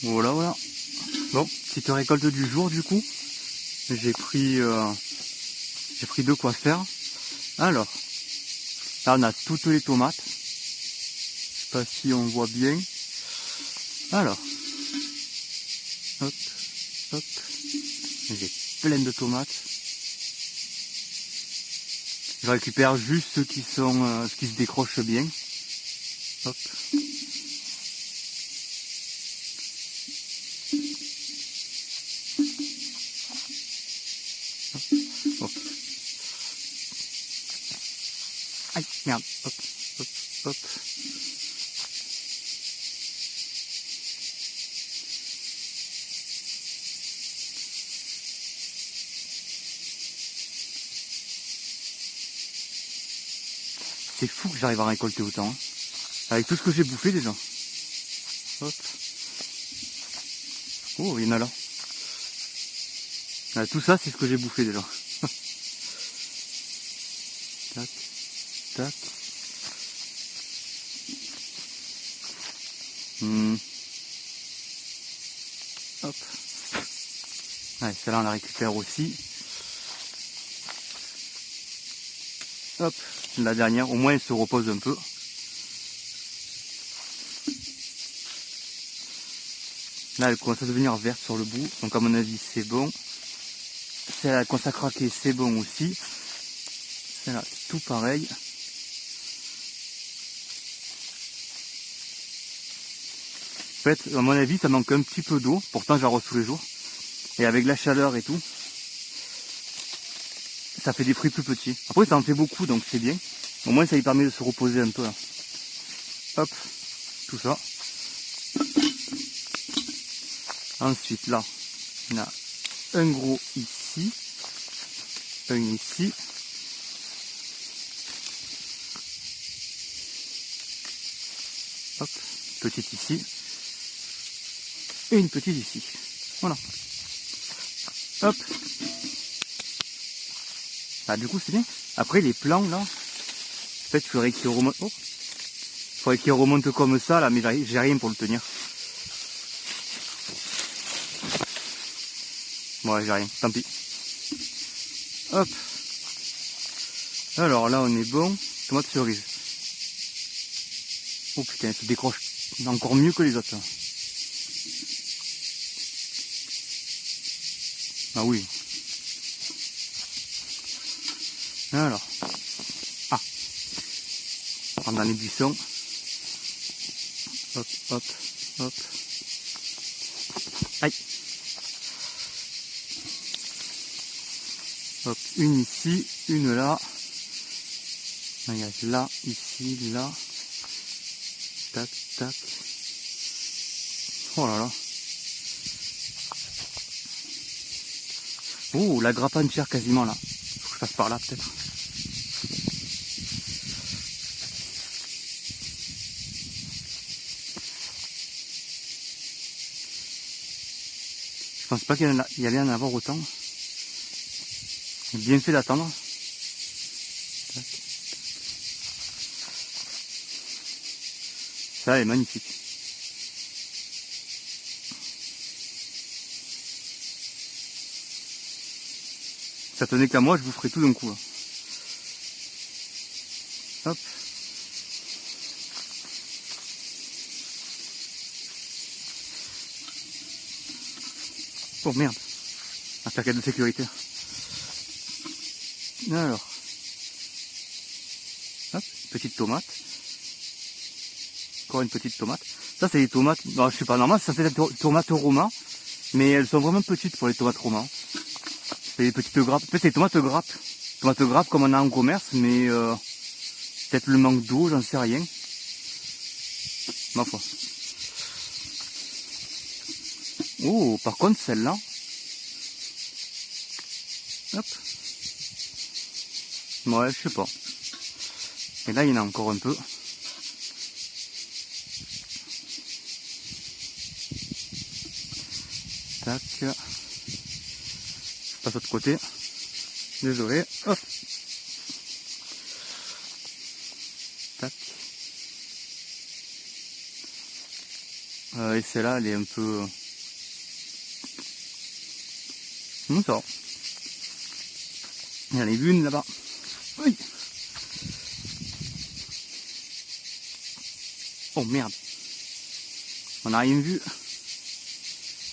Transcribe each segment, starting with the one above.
Voilà, voilà. Bon, petite récolte du jour du coup. J'ai pris de quoi faire. Alors, là on a toutes les tomates. Je sais pas si on voit bien. Alors, hop, hop. J'ai plein de tomates. Je récupère juste ceux qui se décrochent bien. Hop. Hop. Aïe, merde. Hop, hop, hop. C'est fou que j'arrive à récolter autant. Hein. Avec tout ce que j'ai bouffé déjà. Hop. Oh, il y en a là. Tout ça, c'est ce que j'ai bouffé déjà. Tac, tac. Hop. Ouais, celle-là, on la récupère aussi. Hop, la dernière, au moins elle se repose un peu. Là, elle commence à devenir verte sur le bout, donc à mon avis, c'est bon. Celle-là, elle commence à craquer, c'est bon aussi. Celle-là, tout pareil. En fait, à mon avis, ça manque un petit peu d'eau. Pourtant, j'arrose tous les jours. Et avec la chaleur et tout, ça fait des fruits plus petits. Après, ça en fait beaucoup, donc c'est bien. Au moins, ça lui permet de se reposer un peu. Là. Hop, tout ça. Ensuite, là, on a un gros ici. Un ici. Hop, petite ici. Et une petite ici. Voilà. Hop. Ah, du coup, c'est bien. Après, les plants, là, en fait, il faudrait qu'ils remontent. Oh. Il faudrait qu'ils remontent comme ça, là, mais j'ai rien pour le tenir. Ouais, j'ai rien. Tant pis. Hop. Alors là, on est bon. Tomate cerise. Oh putain, elle se décroche encore mieux que les autres. Là. Ah oui. Alors. Ah. On rentre dans les buissons. Hop, hop, hop. Aïe. Hop, une ici, une là. Regarde, là, ici, là. Tac, tac. Oh là là. Oh, la grappe entière quasiment là. Faut que je passe par là peut-être. Je pense pas qu'il y allait en avoir autant. Bien fait d'attendre. Ça, elle est magnifique. Ça tenait qu'à moi, je vous ferai tout d'un coup. Là. Hop. Oh merde. Un paquet de sécurité. Alors. Hop, petite tomate. Encore une petite tomate. Ça, c'est des tomates. Non, je sais pas, normal, ça c'est des tomates romains. Mais elles sont vraiment petites pour les tomates romains. C'est des petites grappes. En fait, c'est des tomates grappes. Tomates grappes comme on a en commerce, mais peut-être le manque d'eau, j'en sais rien. Ma foi. Oh, par contre, celle-là. Hop. Ouais, je sais pas. Et là, il y en a encore un peu. Tac. Je passe de l'autre côté. Désolé. Hop. Tac. Et celle-là, elle est un peu... Comment ça va? J'en ai vu une là-bas. Oui. Oh merde. On n'a rien vu.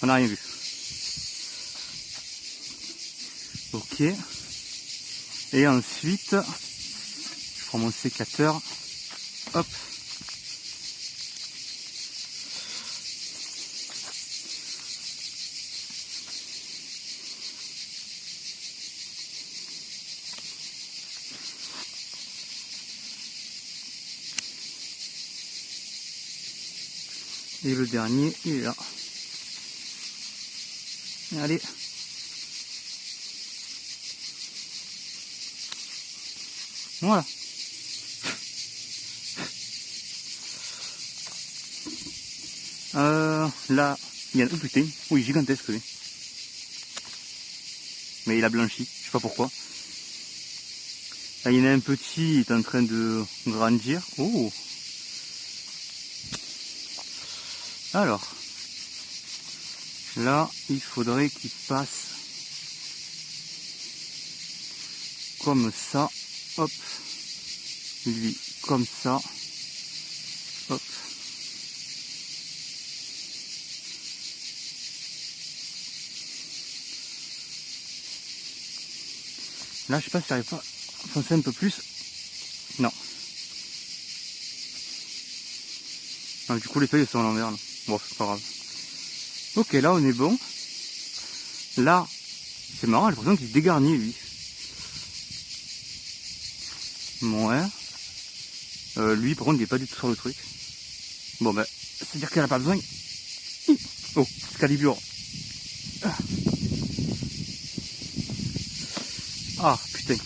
On n'a rien vu. Ok. Et ensuite, je prends mon sécateur. Hop. Et le dernier, il est là. Allez. Voilà. Là, il y a un... Oh putain, oui, gigantesque, lui. Mais il a blanchi, je sais pas pourquoi. Là, il y en a un petit, il est en train de grandir. Oh. Alors, là, il faudrait qu'il passe comme ça. Hop. Lui, comme ça. Hop. Là, je sais pas si j'arrive pas à foncer un peu plus. Non. Ah, du coup, les feuilles sont à l'envers. Bon, c'est pas grave. Ok, là, on est bon. Là, c'est marrant, j'ai l'impression qu'il se dégarnit, lui. Ouais. Lui, par contre, il est pas du tout sur le truc. Bon, ben, c'est-à-dire qu'elle a pas besoin. Oh, Excalibur. Ah, putain.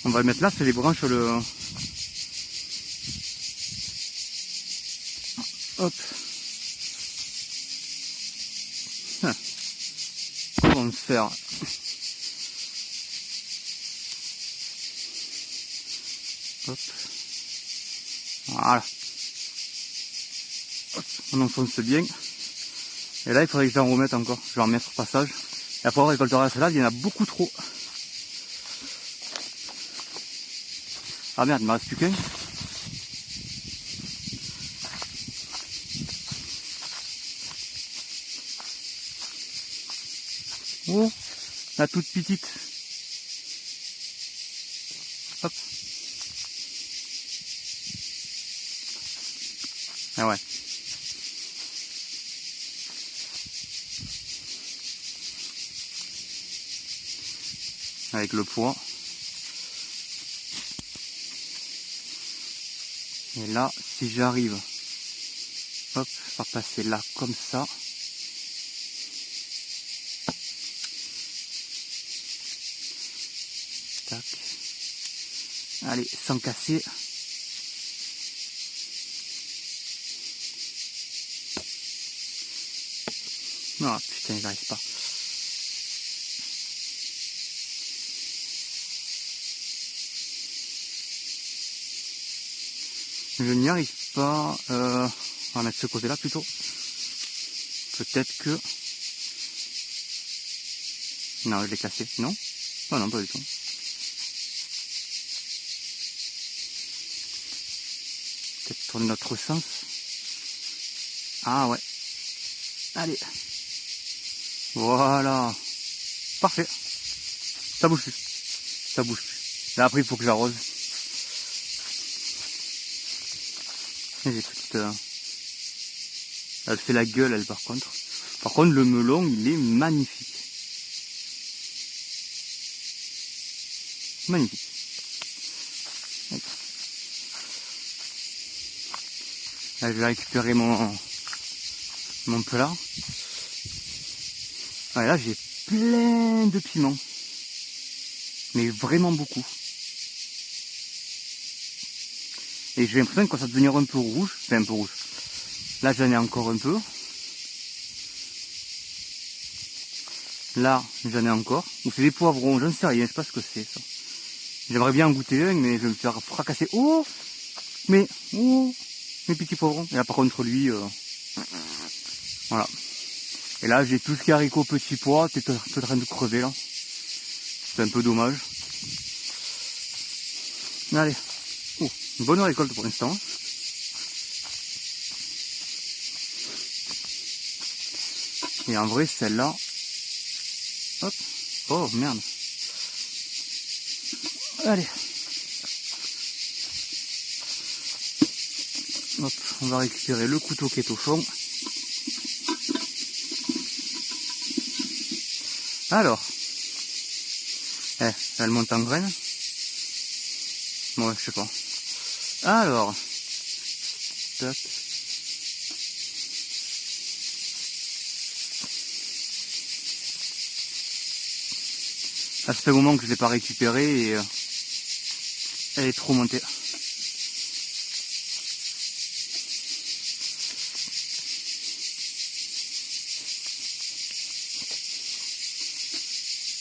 On va le mettre là, c'est les branches, le... Hop. Comment le faire? Hop. Voilà. Hop. On enfonce bien. Et là, il faudrait que j'en remette encore. Je vais en mettre au passage. Et après, on récoltera celle-là, il y en a beaucoup trop. Ah merde, il me reste plus qu'un. Oh, la toute petite. Hop. Ah ouais. Avec le poids. Et là, si j'arrive, hop, à passer là comme ça. Tac. Allez, sans casser. Non, putain, j'arrive pas. Je n'y arrive pas. On va mettre ce côté-là plutôt. Peut-être que... Non, je l'ai cassé. Non? Oh non, pas du tout. Peut-être tourner notre sens. Ah ouais. Allez. Voilà. Parfait. Ça bouge plus. Ça bouge plus. Là après il faut que j'arrose. J'ai petite... Elle fait la gueule elle par contre. Par contre le melon il est magnifique. Magnifique. Là je vais récupérer mon plat. Ouais, là j'ai plein de piments. Mais vraiment beaucoup. Et j'ai l'impression que quand ça va devenir un peu rouge, enfin un peu rouge. Là j'en ai encore un peu. Là j'en ai encore. Ou c'est des poivrons, je ne sais rien, je sais pas ce que c'est ça. J'aimerais bien en goûter un, mais je vais me faire fracasser. Oh, mes petits poivrons. Et là par contre lui, Voilà. Et là, j'ai tout ce qui est haricots petits pois, t'es en train de crever là. C'est un peu dommage. Allez. Oh, une bonne récolte pour l'instant. Et en vrai, celle-là... Hop. Oh, merde. Allez. Hop, on va récupérer le couteau qui est au fond. Alors. Elle monte en graine. Bon, je sais pas. Alors. Tac. Ça fait un moment que je l'ai pas récupérée et elle est trop montée.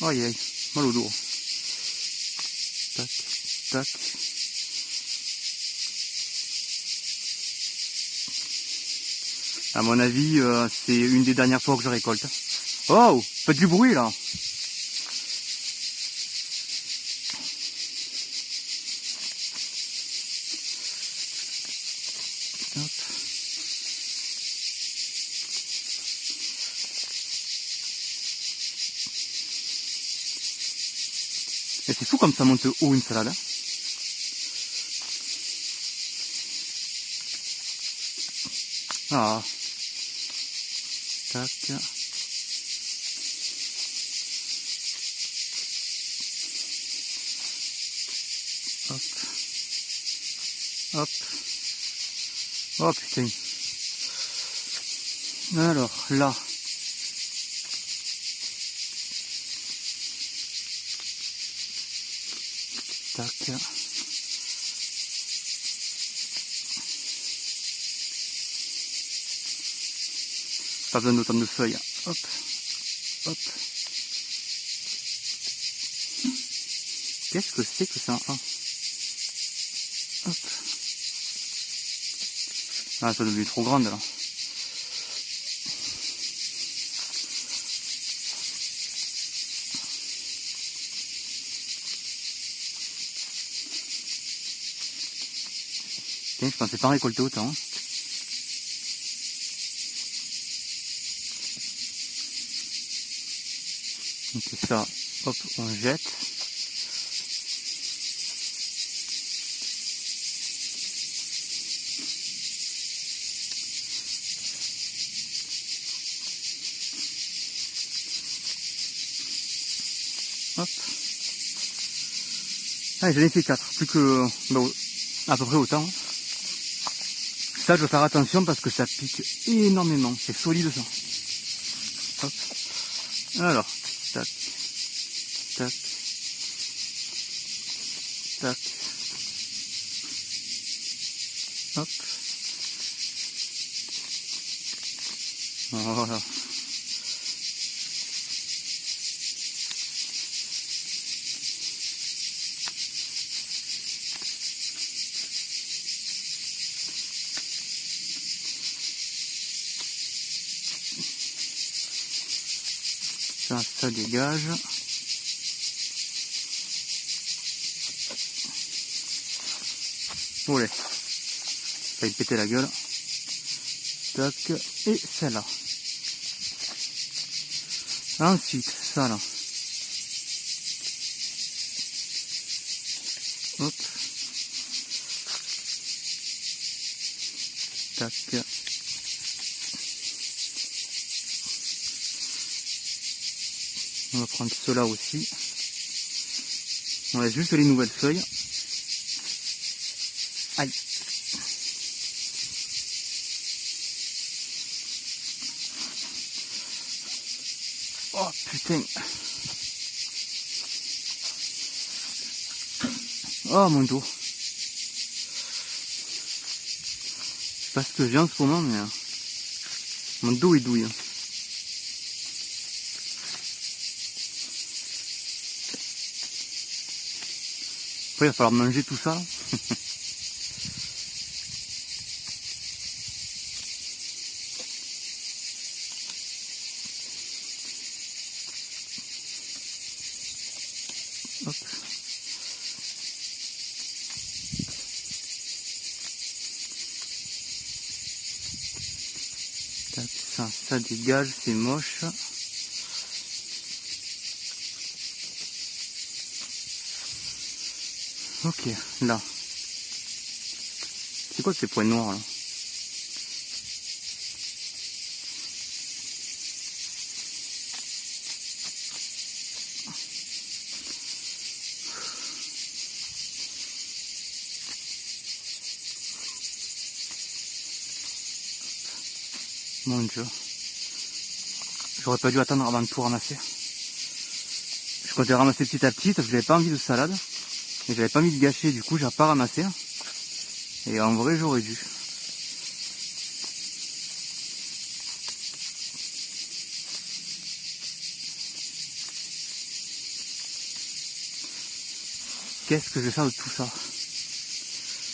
Aïe aïe, mal au dos. Tac, tac. À mon avis, c'est une des dernières fois que je récolte. Oh, faites du bruit là. Hop. Et c'est fou comme ça monte haut une salade. Ah. Tac. Hop. Hop. Oh putain. Alors là. Tac. Pas besoin d'autant de feuilles. Hop. Hop. Qu'est-ce que c'est que ça? Hop. Ah, ça devient trop grande là. Tiens, je pensais pas récolter autant. Donc ça, hop, on jette. Hop. Allez, j'en ai fait 4, plus que à peu près autant. Ça, je dois faire attention parce que ça pique énormément. C'est solide ça. Hop. Alors, tac, tac, tac. Hop. Voilà. Ça dégage. Olé. Ça va péter la gueule. Tac. Et celle-là. Ensuite, ça là. Hop. Tac. On va prendre cela aussi. On laisse juste les nouvelles feuilles. Aïe. Oh putain. Oh mon dos. Je sais pas ce que j'ai en ce moment, mais mon dos est douille. Après, il va falloir manger tout ça. Tac, ça dégage, c'est moche. Ok, là. C'est quoi ces points noirs là? Mon Dieu. J'aurais pas dû attendre avant de tout ramasser. Je comptais ramasser petit à petit parce que j'avais pas envie de salade. Et j'avais pas envie de gâcher, du coup j'ai pas ramassé. Et en vrai j'aurais dû. Qu'est-ce que je vais faire de tout ça?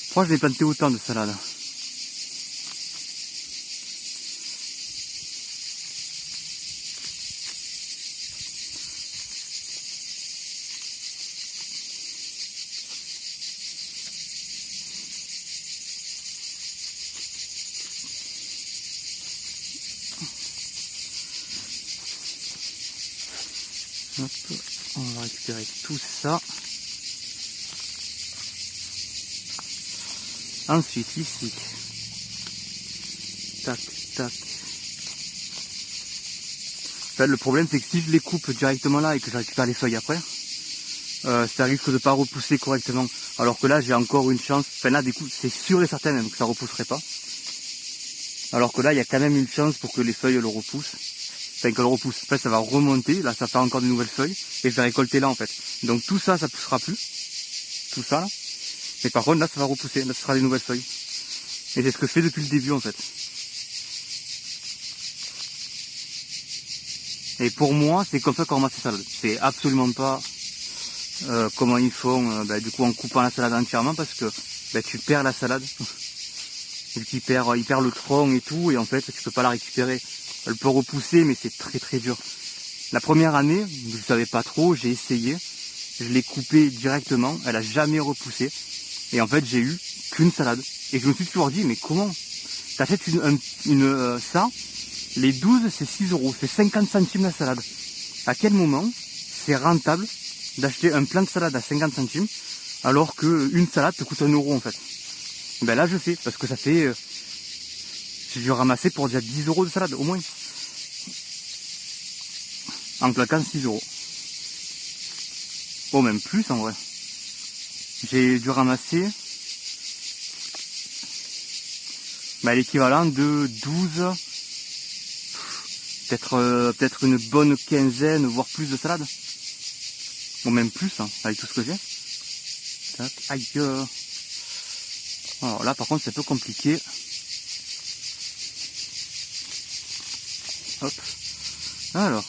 Pourquoi je vais planter autant de salade? Hop, on va récupérer tout ça. Ensuite ici, tac, tac. En fait, le problème c'est que si je les coupe directement là et que je récupère les feuilles après, ça risque de pas repousser correctement. Alors que là j'ai encore une chance, enfin là du coup c'est sûr et certain même que ça repousserait pas. Alors que là il y a quand même une chance pour que les feuilles le repoussent. Enfin qu'elles repoussent. Après ça va remonter, là ça fait encore de nouvelles feuilles et je vais récolter là en fait. Donc tout ça, ça poussera plus. Tout ça là. Mais par contre là ça va repousser, là ce sera des nouvelles feuilles. Et c'est ce que je fais depuis le début en fait. Et pour moi c'est comme ça qu'on ramasse la salade. C'est absolument pas comment ils font du coup en coupant la salade entièrement parce que tu perds la salade. Il perd le tronc et tout et en fait tu peux pas la récupérer. Elle peut repousser mais c'est très très dur. La première année, je savais pas trop, j'ai essayé, je l'ai coupée directement, elle a jamais repoussé. Et en fait j'ai eu qu'une salade. Et je me suis toujours dit mais comment? T'achètes ça, les 12 c'est 6 €, c'est 50 centimes la salade. À quel moment c'est rentable d'acheter un plant de salade à 50 centimes alors qu'une salade te coûte 1 € en fait? Ben là je sais, parce que ça fait... j'ai dû ramasser pour déjà 10 € de salade, au moins. En claquant 6 €. Bon, même plus en vrai. J'ai dû ramasser l'équivalent de 12, peut-être une bonne quinzaine, voire plus de salade. Bon, même plus, hein, avec tout ce que j'ai. Tac, aïe. Alors là, par contre, c'est un peu compliqué. Hop. Alors,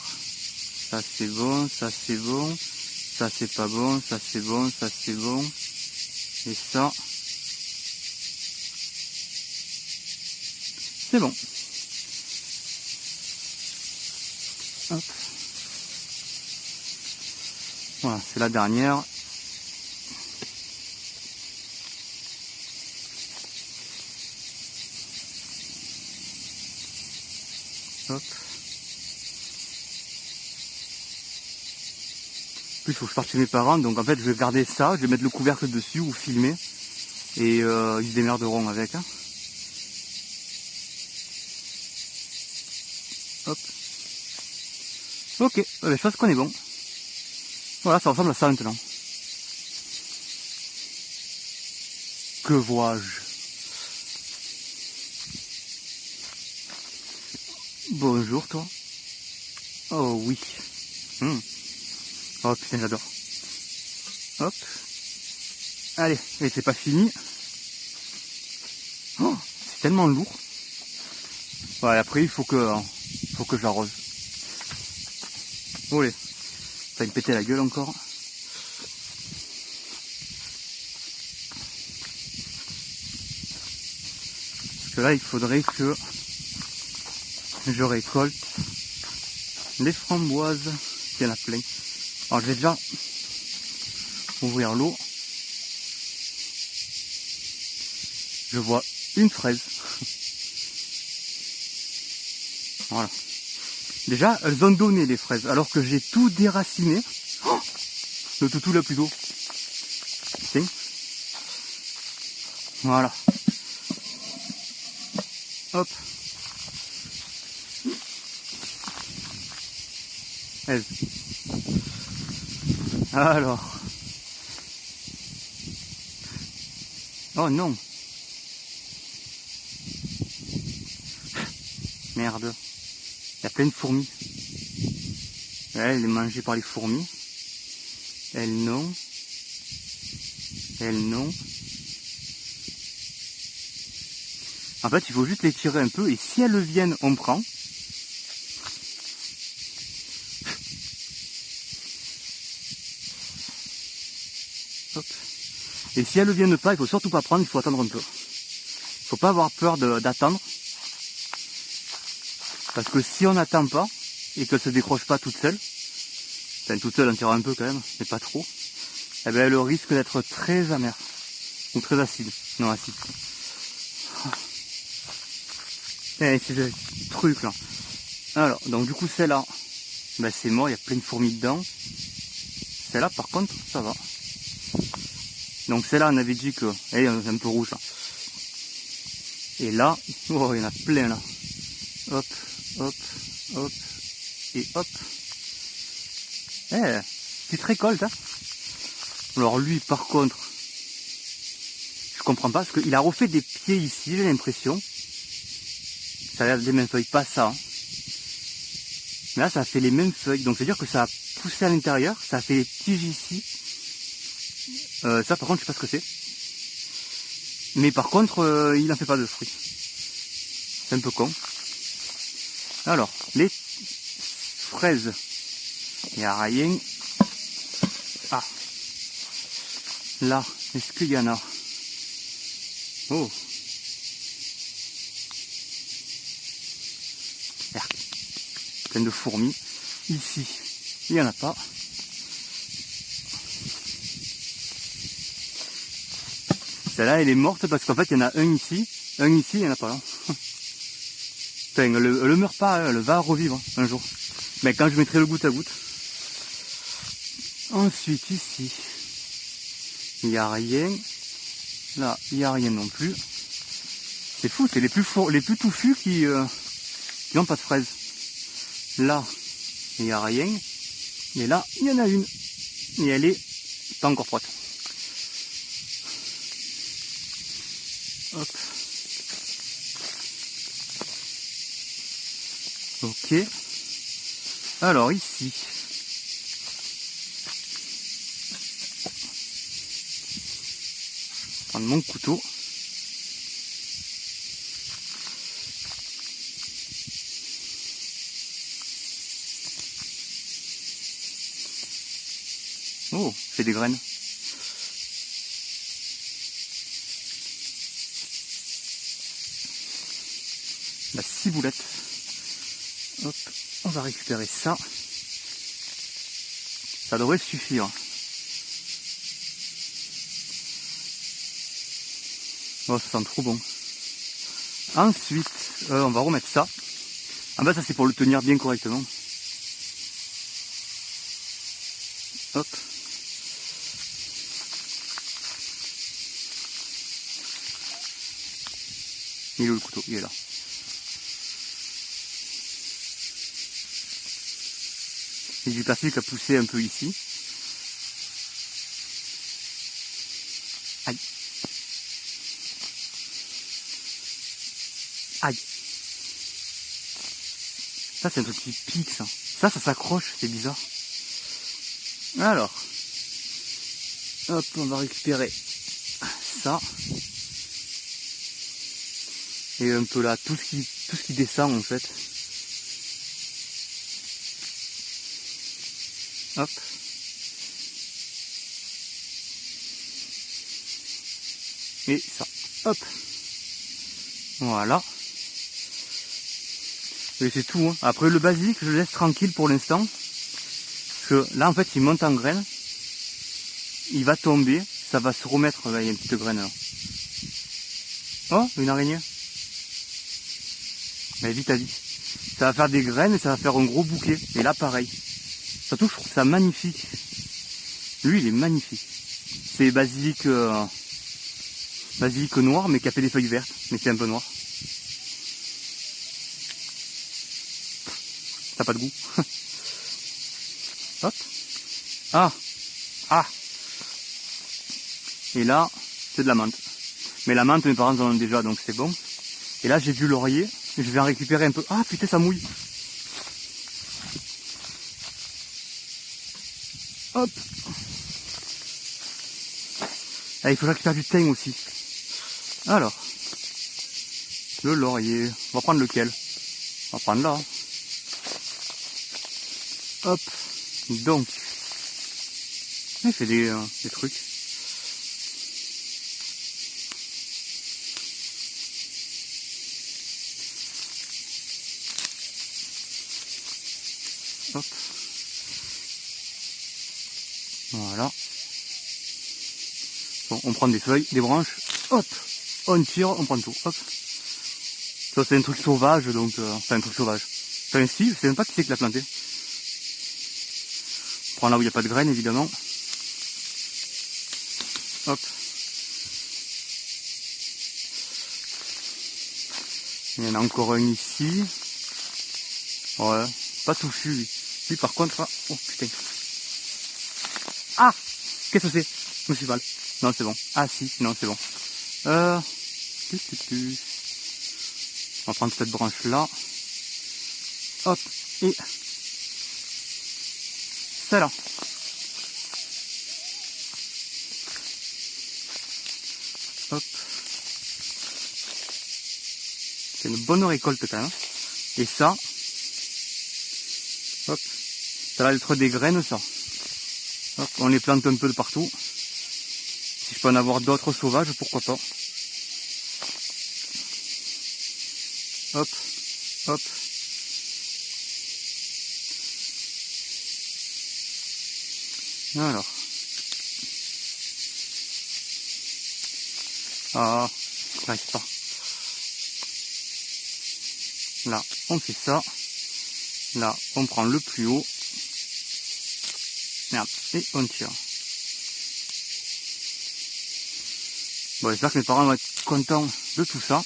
ça c'est bon, ça c'est bon, ça c'est pas bon, ça c'est bon, ça c'est bon. Et ça, c'est bon. Hop. Voilà, c'est la dernière. Hop. Plus il faut que je parte chez mes parents, donc en fait je vais garder ça, je vais mettre le couvercle dessus ou filmer et ils se démerderont avec. Hein. Hop. Ok, je pense qu'on est bon. Voilà, ça ressemble à ça maintenant. Que vois-je? Bonjour toi. Oh oui. Oh putain j'adore. Hop. Allez, et c'est pas fini. Oh, c'est tellement lourd. Ouais, après il faut que je l'arrose. Allez. Ça va me péter la gueule encore. Parce que là il faudrait que je récolte les framboises. Il y en a plein. Alors je vais déjà ouvrir l'eau. Je vois une fraise. Voilà. Déjà, elles ont donné les fraises, alors que j'ai tout déraciné. Oh, le toutou là plutôt. Tiens. Voilà. Hop. Alors. Oh non. Merde. Il y a plein de fourmis. Elle est mangée par les fourmis. Elle non. Elle non. En fait, il faut juste les tirer un peu et si elles viennent, on prend. Hop. Et si elles ne viennent pas, il faut surtout pas prendre, il faut attendre un peu. Il faut pas avoir peur d'attendre. Parce que si on n'attend pas et qu'elle se décroche pas toute seule, enfin toute seule on tire un peu quand même, mais pas trop, eh ben elle risque d'être très amère. Ou très acide. Non, acide. Et c'est ce truc là. Alors, donc du coup celle-là, ben c'est mort, il y a plein de fourmis dedans. Celle-là par contre, ça va. Donc celle-là on avait dit que, elle est un peu rouge là. Et là, oh il y en a plein là. Hop, hop, hop, et hop. Eh, petite récolte hein. Alors lui par contre, je comprends pas, parce qu'il a refait des pieds ici, j'ai l'impression. Ça a l'air des mêmes feuilles, pas ça. Hein. Mais là ça a fait les mêmes feuilles, donc c'est à dire que ça a poussé à l'intérieur, ça a fait les tiges ici. Ça par contre je sais pas ce que c'est. Mais par contre il n'en fait pas de fruits. C'est un peu con. Alors, les fraises. Il n'y a rien. Ah. Là, est-ce qu'il y en a? Oh. Merde. Plein de fourmis. Ici, il n'y en a pas. Celle-là, elle est morte parce qu'en fait, il y en a un ici, il n'y en a pas là. Enfin, elle ne meurt pas, elle va revivre un jour. Mais quand je mettrai le goutte à goutte. Ensuite, ici, il n'y a rien. Là, il n'y a rien non plus. C'est fou, c'est les plus touffus qui n'ont pas de fraises. Là, il n'y a rien. Et là, il y en a une. Et elle est pas encore prête. Hop. Ok. Alors ici. Je vais prendre mon couteau. Oh, c'est des graines. La ciboulette. Hop, on va récupérer ça. Ça devrait suffire. Oh, ça sent trop bon. Ensuite, on va remettre ça. Ah bah ça c'est pour le tenir bien correctement. Hop. Il est où le couteau? Il est là. Il y a du persil qui a poussé un peu ici. Aïe. Aïe. Ça c'est un truc qui pique ça. Ça s'accroche, c'est bizarre. Alors. Hop, on va récupérer ça. Et un peu là, tout ce qui descend en fait. Hop. Et ça. Hop. Voilà. Et c'est tout. Hein. Après le basilic, je le laisse tranquille pour l'instant. Parce que là en fait il monte en graine. Il va tomber. Ça va se remettre. Là, il y a une petite graine là. Oh, une araignée. Mais vite à vite. Ça va faire des graines et ça va faire un gros bouquet. Et là pareil. Surtout je trouve ça magnifique. Lui il est magnifique. C'est basilic, basilic noir mais qui a fait des feuilles vertes. Mais c'est un peu noir. Ça n'a pas de goût. Hop. Ah. Ah. Et là, c'est de la menthe. Mais la menthe, mes parents en ont déjà, donc c'est bon. Et là, j'ai du laurier. Je vais en récupérer un peu. Ah putain, ça mouille. Hop. Ah, il faut que je récupère du thym aussi. Alors. Le laurier. On va prendre lequel? On va prendre là. Hop. Donc. Il fait des trucs. Hop. Voilà. Bon, on prend des feuilles, des branches. Hop. On tire, on prend tout. Hop. Ça c'est un truc sauvage, donc... enfin un truc sauvage. Enfin si, je sais même pas qui c'est qui l'a planté. On prend là où il n'y a pas de graines, évidemment. Hop. Il y en a encore un ici. Ouais, pas touffu lui. Lui par contre, ah, oh putain. Ah, qu'est-ce que c'est? Je me suis mal. Non c'est bon. Ah si, non c'est bon. On va prendre cette branche là. Hop, et celle-là. Hop. C'est une bonne récolte quand même. Et ça, hop, ça va être des graines ça. Hop, on les plante un peu de partout. Si je peux en avoir d'autres sauvages, pourquoi pas. Hop, hop. Alors. Ah, j'arrive pas. Là, on fait ça. Là, on prend le plus haut. Merde, et on tire. Bon, j'espère que mes parents vont être contents de tout ça.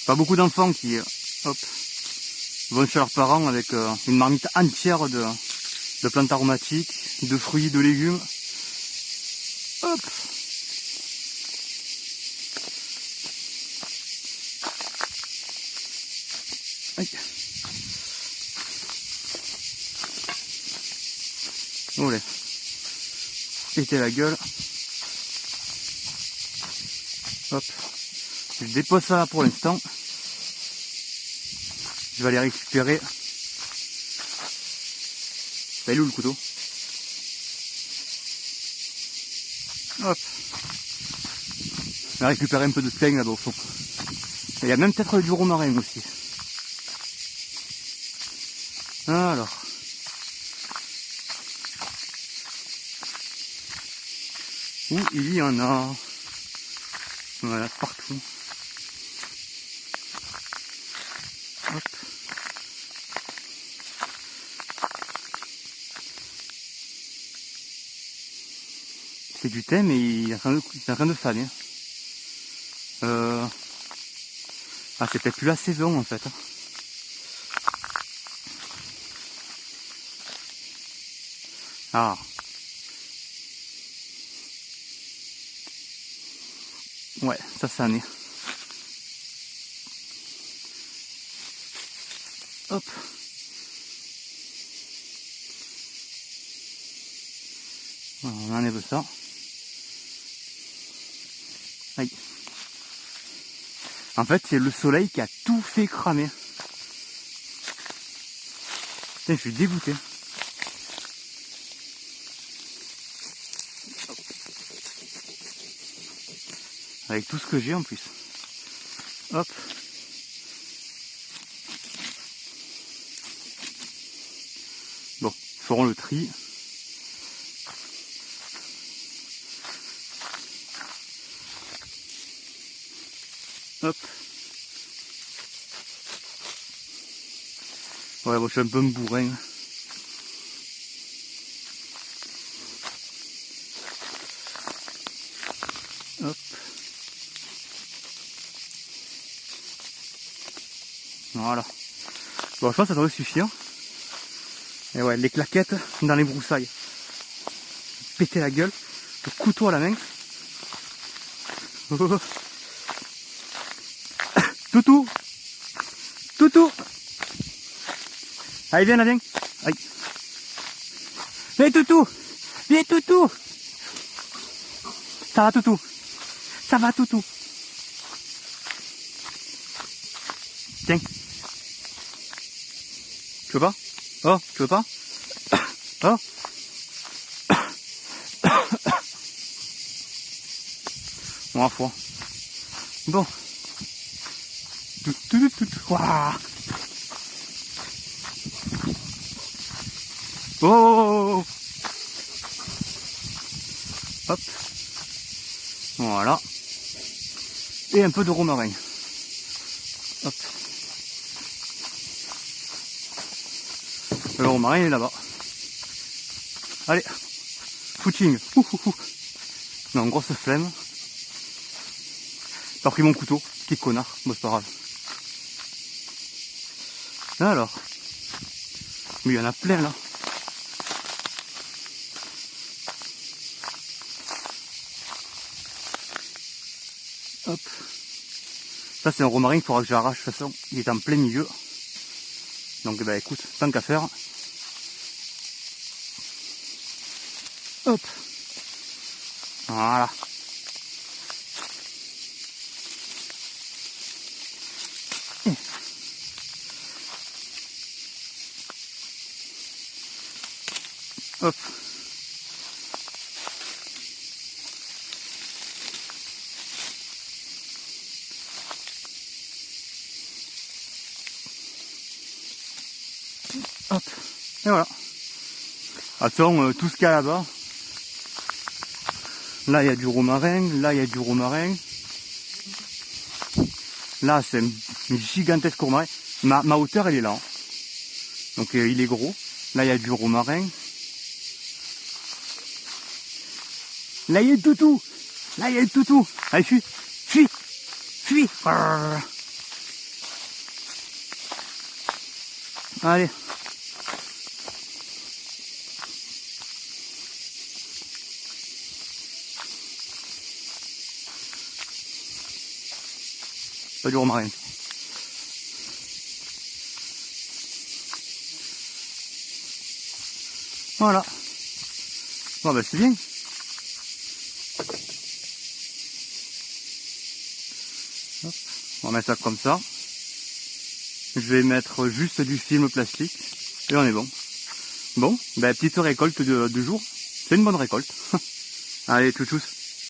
Pas beaucoup d'enfants qui, hop, vont chez leurs parents avec une marmite entière de plantes aromatiques, de fruits, de légumes. Hop. Aïe. Olé. Péter la gueule. Hop. Je dépose ça là pour l'instant. Je vais aller récupérer. Il est où le couteau? Hop. Je vais récupérer un peu de thym là-bas au fond. Il y a même peut-être du romarin aussi. Alors. Où il y en a. Voilà, partout. Hop. C'est du thym mais il est en train de faner. Ah, c'est peut-être plus la saison en fait. Ah. Ouais, ça en est. Hop. Voilà, on enlève ça. Aïe. En fait, c'est le soleil qui a tout fait cramer. Putain, je suis dégoûté. Avec tout ce que j'ai en plus. Hop. Bon, ferons le tri. Hop. Ouais, bon, je suis un peu un bourrin. Hop. Voilà. Bon, je pense que ça devrait suffire. Et ouais, les claquettes dans les broussailles. Péter la gueule. Le couteau à la main. Oh, oh, oh. Toutou. Toutou. Allez, viens là, viens. Aïe. Viens, Toutou. Viens, Toutou. Ça va, Toutou. Ça va, Toutou. Tiens. Tu veux pas? Oh, tu veux pas? Oh. Bon, à foi. Bon. Waouh. Oh. Hop. Voilà. Et un peu de romarin. Hop. Le romarin est là-bas. Allez. Footing. Non, grosse flemme. J'ai pas pris mon couteau. Petit connard. Bon, c'est pas grave. Alors. Mais il y en a plein là. Hop. Ça c'est un romarin qu'il faudra que j'arrache de toute façon. Il est en plein milieu. Donc bah écoute, tant qu'à faire. Hop. Voilà. Hop. Hop. Et voilà. Attends, tout ce qu'il y a là-bas. Là, il y a du romarin. Là, il y a du romarin. Là, c'est un gigantesque romarin. Ma hauteur, elle est là. Hein. Donc, il est gros. Là, il y a du romarin. Là, il y a le toutou. Là, il y a le toutou. Allez, fuis. Fuis. Fuis. Allez. Pas du romarin. Voilà. Bon, bah, c'est bien. Hop. On va mettre ça comme ça. Je vais mettre juste du film plastique et on est bon. Bon, ben petite récolte du jour. C'est une bonne récolte. Allez, tchou tchous.